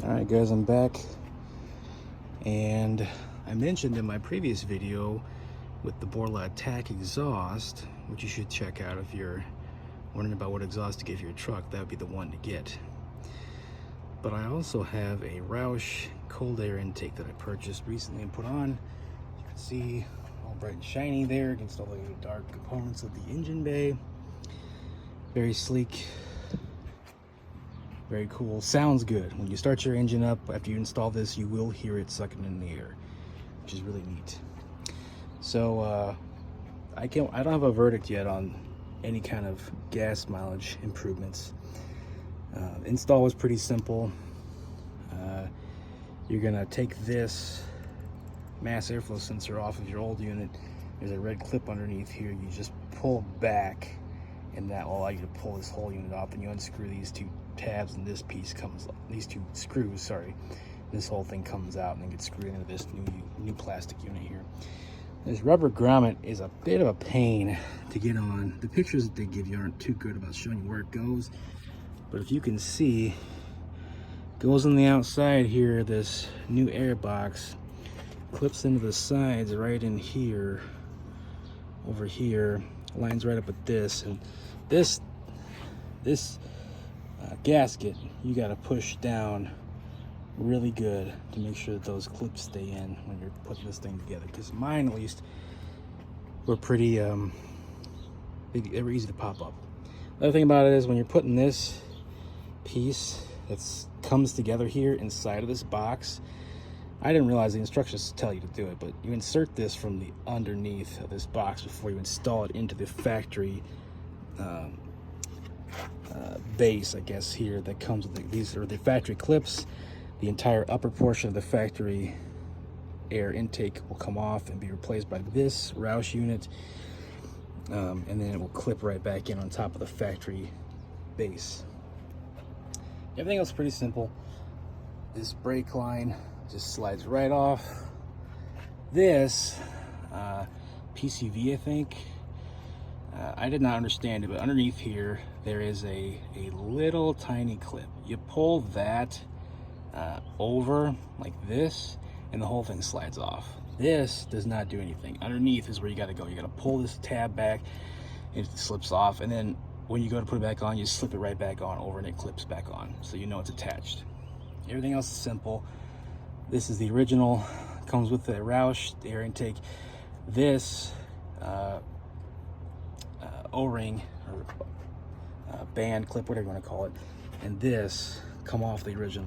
Alright guys, I'm back, and I mentioned in my previous video with the Borla Attack exhaust, which you should check out if you're wondering about what exhaust to get for your truck. That would be the one to get. But I also have a Roush Cold Air Intake that I purchased recently and put on. You can see all bright and shiny there against all the dark components of the engine bay. Very sleek, very cool. Sounds good. When you start your engine up, after you install this, you will hear it sucking in the air, which is really neat. So I don't have a verdict yet on any kind of gas mileage improvements. Install was pretty simple. You're gonna take this mass airflow sensor off of your old unit. There's a red clip underneath here. You just pull back, and that will allow you to pull this whole unit off, and you unscrew these two tabs, and this piece comes up, these two screws, sorry, this whole thing comes out and then gets screwed into this new plastic unit here. This rubber grommet is a bit of a pain to get on. The pictures that they give you aren't too good about showing you where it goes, but if you can see, it goes on the outside here. This new air box clips into the sides right in here, over here, lines right up with this, and this gasket you got to push down really good to make sure that those clips stay in when you're putting this thing together, because mine at least were pretty they were easy to pop up. The other thing about it is when you're putting this piece that comes together here inside of this box, I didn't realize the instructions tell you to do it, but you insert this from the underneath of this box before you install it into the factory base, I guess, here that comes with these are the factory clips. The entire upper portion of the factory air intake will come off and be replaced by this Roush unit, and then it will clip right back in on top of the factory base. Everything else is pretty simple. This brake line just slides right off. This PCV, I think, I did not understand it, but underneath here there is a little tiny clip. You pull that over like this, and the whole thing slides off. This does not do anything. Underneath is where you got to go. You got to pull this tab back, it slips off, and then when you go to put it back on, you slip it right back on over, and it clips back on, so you know it's attached. Everything else is simple. This is the original, comes with the Roush air intake. This O-ring or band clip, whatever you want to call it, and this come off the original.